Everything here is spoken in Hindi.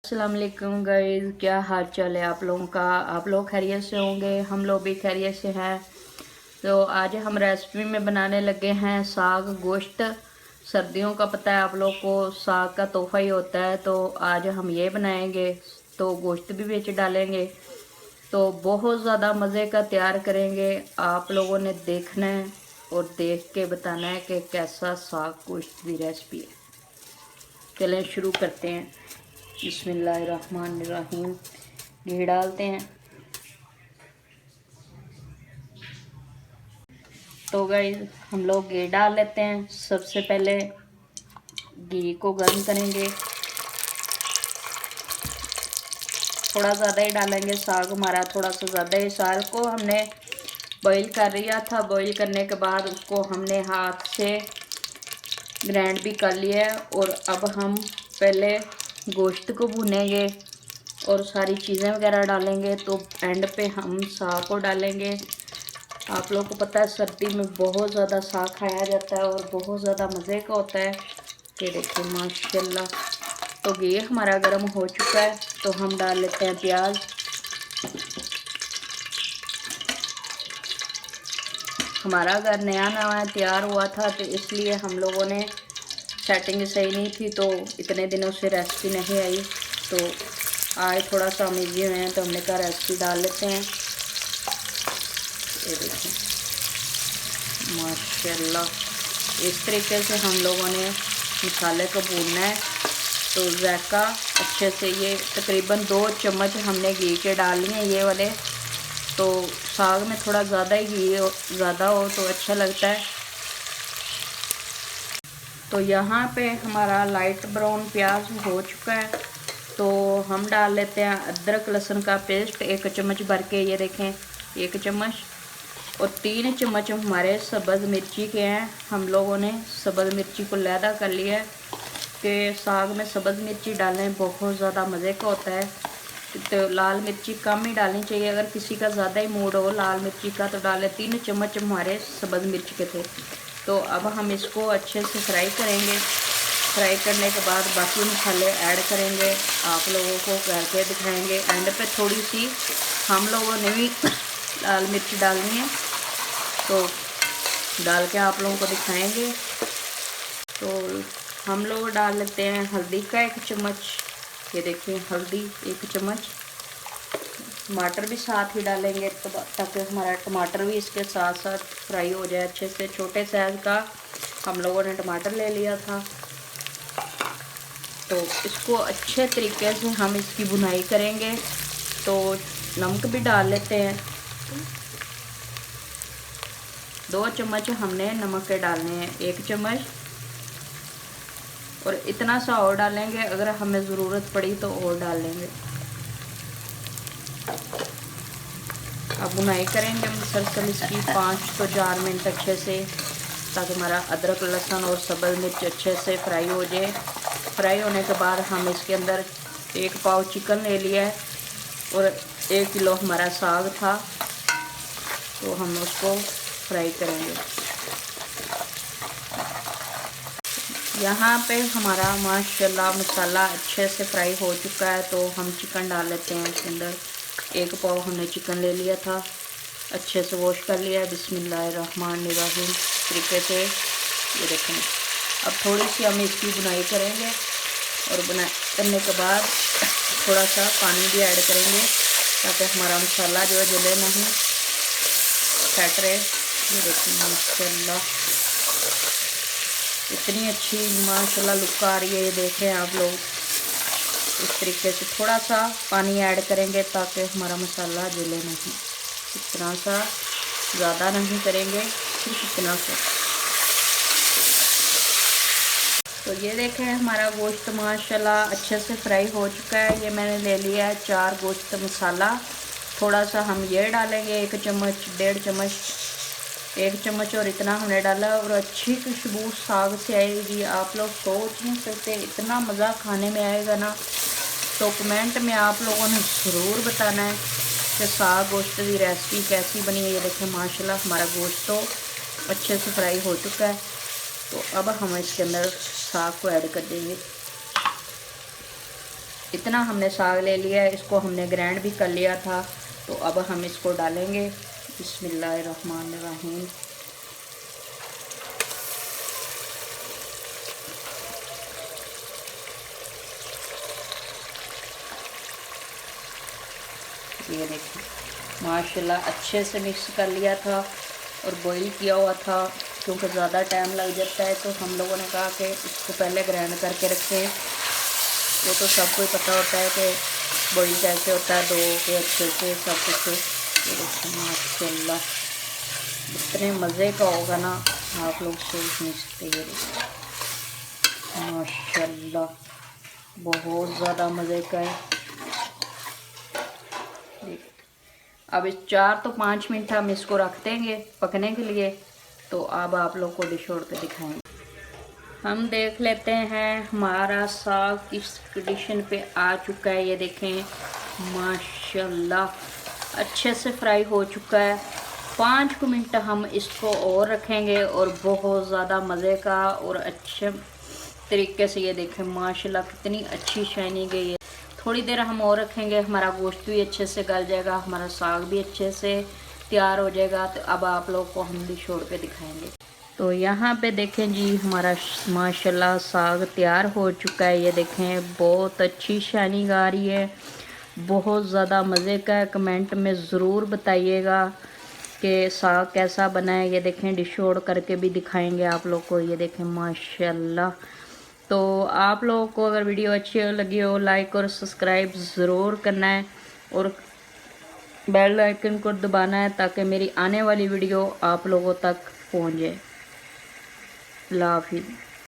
अस्सलाम वालेकुम गाइस, क्या हाल चाल है आप लोगों का। आप लोग खैरियत से होंगे, हम लोग भी खैरियत से हैं। तो आज हम रेसिपी में बनाने लगे हैं साग गोश्त। सर्दियों का पता है आप लोग को, साग का तोहफा ही होता है। तो आज हम ये बनाएंगे, तो गोश्त भी बीच डालेंगे। तो बहुत ज़्यादा मज़े का तैयार करेंगे, आप लोगों ने देखना है और देख के बताना है कि कैसा साग गोश्त की रेसिपी है। चलें शुरू करते हैं। बिस्मिल्लाहिर्रहमानिर्रहीम। घी डालते हैं। तो गाइस हम लोग घी डाल लेते हैं। सबसे पहले घी को गर्म करेंगे, थोड़ा ज़्यादा ही डालेंगे। साग हमारा थोड़ा सा ज़्यादा ही, साग को हमने बॉईल कर लिया था। बॉईल करने के बाद उसको हमने हाथ से ग्राइंड भी कर लिया है। और अब हम पहले गोश्त को भुनेंगे और सारी चीज़ें वगैरह डालेंगे। तो एंड पे हम साग को डालेंगे। आप लोग को पता है सर्दी में बहुत ज़्यादा साग खाया जाता है और बहुत ज़्यादा मज़े का होता है। ये देखिए माशाल्लाह। तो घी हमारा गर्म हो चुका है, तो हम डाल लेते हैं प्याज। हमारा घर नया नया तैयार हुआ था, तो इसलिए हम लोगों ने सेटिंग सही नहीं थी, तो इतने दिनों से रेसिपी नहीं आई। तो आज थोड़ा सा हम इजी हुए हैं, तो हमने कहा रेसिपी डाल लेते हैं। ये देखिए माशाल्लाह, इस तरीके से हम लोगों ने मसाले को भूनना है। तो जायका अच्छे से, ये तकरीबन 2 चम्मच हमने घी के डाल लिए ये वाले। तो साग में थोड़ा ज़्यादा ही घी ज़्यादा हो तो अच्छा लगता है। तो यहाँ पे हमारा लाइट ब्राउन प्याज हो चुका है। तो हम डाल लेते हैं अदरक लहसुन का पेस्ट 1 चम्मच भर के। ये देखें 1 चम्मच। और 3 चम्मच हमारे सब्ज़ मिर्ची के हैं। हम लोगों ने सब्ज़ मिर्ची को लैदा कर लिया है कि साग में सब्ज़ मिर्ची डालने बहुत ज़्यादा मज़े का होता है। तो लाल मिर्ची कम ही डालनी चाहिए। अगर किसी का ज़्यादा ही मूड हो लाल मिर्ची का तो डालें। 3 चम्मच हमारे सब्ज़ मिर्च के थे। तो अब हम इसको अच्छे से फ्राई करेंगे। फ्राई करने के बाद बाकी मसाले ऐड करेंगे, आप लोगों को करके दिखाएंगे। एंड पे थोड़ी सी हम लोगों ने भी लाल मिर्च डालनी है, तो डाल के आप लोगों को दिखाएंगे। तो हम लोग डाल लेते हैं हल्दी का 1 चम्मच। ये देखिए हल्दी 1 चम्मच। टमाटर भी साथ ही डालेंगे, तो ताकि हमारा टमाटर भी इसके साथ साथ फ्राई हो जाए अच्छे से। छोटे साइज़ का हम लोगों ने टमाटर ले लिया था। तो इसको अच्छे तरीके से हम इसकी भुनाई करेंगे। तो नमक भी डाल लेते हैं। 2 चम्मच हमने नमक के डालने हैं, 1 चम्मच। और इतना सा और डालेंगे, अगर हमें ज़रूरत पड़ी तो और डाल लेंगे। अब भुनाई करेंगे मुसलसल इसकी 5 से 4 मिनट अच्छे से, ताकि हमारा अदरक लहसुन और सब्ज़ मिर्च अच्छे से फ्राई हो जाए। फ्राई होने के बाद हम इसके अंदर 1 पाव चिकन ले लिया है और 1 किलो हमारा साग था, तो हम उसको फ्राई करेंगे। यहाँ पे हमारा माशाल्लाह मसाला अच्छे से फ्राई हो चुका है। तो हम चिकन डाल लेते हैं इसके अंदर। 1 पाव हमने चिकन ले लिया था, अच्छे से वॉश कर लिया है बिस्मिल्लाहिर्रहमानिर्रहीम तरीके से। ये देखें, अब थोड़ी सी हम इसकी बुनाई करेंगे और बुनाई करने के बाद थोड़ा सा पानी भी ऐड करेंगे, ताकि हमारा मसाला जो है जले नहीं, फैट रहे। ये देखें माशाल्लाह, इतनी अच्छी माशाल्लाह लुक आ रही है। ये देख रहे हैं आप लोग, इस तरीके से थोड़ा सा पानी ऐड करेंगे ताकि हमारा मसाला जले नहीं। इतना सा, ज़्यादा नहीं करेंगे, सिर्फ इतना सा। तो ये देखें हमारा गोश्त माशाल्लाह अच्छे से फ्राई हो चुका है। ये मैंने ले लिया है 4 गोश्त मसाला। थोड़ा सा हम ये डालेंगे 1 चम्मच, 1.5 चम्मच, 1 चम्मच और इतना हमने डाला। और अच्छी खुशबू साग से आएगी, आप लोग सोच नहीं सकते इतना मज़ा खाने में आएगा ना। तो कमेंट में आप लोगों ने ज़रूर बताना है कि साग गोश्त की रेसिपी कैसी बनी है। ये देखें माशाल्लाह हमारा गोश्त तो अच्छे से फ्राई हो चुका है। तो अब हम इसके अंदर साग को ऐड कर देंगे। इतना हमने साग ले लिया है, इसको हमने ग्राइंड भी कर लिया था। तो अब हम इसको डालेंगे। बिस्मिल्लाहिर्रहमानिर्रहीम। ये देखिए माशाल्लाह अच्छे से मिक्स कर लिया था और बॉईल किया हुआ था, क्योंकि ज़्यादा टाइम लग जाता है तो हम लोगों ने कहा कि इसको पहले ग्राइंड करके रखें। वो तो सबको पता होता है कि बॉईल कैसे होता है, दो के अच्छे से सब कुछ। ये देखिए माशाल्लाह इतने मज़े का होगा ना, आप लोग सोच नहीं सकते। ये देखिए माशाल्लाह बहुत ज़्यादा मज़े का है। अब इस 4 तो 5 मिनट हम इसको रख देंगे पकने के लिए। तो अब आप लोग को डिश छोड़ के दिखाएंगे। हम देख लेते हैं हमारा साग किस कंडीशन पे आ चुका है। ये देखें माशाल्लाह अच्छे से फ्राई हो चुका है। 5 मिनट हम इसको और रखेंगे और बहुत ज़्यादा मज़े का और अच्छे तरीके से, ये देखें माशाल्लाह कितनी अच्छी शाइनिंग है। ये थोड़ी देर हम और रखेंगे, हमारा गोश्त भी अच्छे से गल जाएगा, हमारा साग भी अच्छे से तैयार हो जाएगा। तो अब आप लोग को हम भी छोड़ के दिखाएंगे। तो यहाँ पे देखें जी हमारा माशाल्लाह साग तैयार हो चुका है। ये देखें बहुत अच्छी शाइनिंग आ रही है, बहुत ज़्यादा मज़े का है। कमेंट में ज़रूर बताइएगा कि साग कैसा बना है। ये देखें डिश छोड़ करके भी दिखाएंगे आप लोग को। ये देखें माशाल्लाह। तो आप लोगों को अगर वीडियो अच्छी लगी हो लाइक और सब्सक्राइब ज़रूर करना है और बेल आइकन को दबाना है ताकि मेरी आने वाली वीडियो आप लोगों तक पहुँचे। अल्लाह हाफिज़।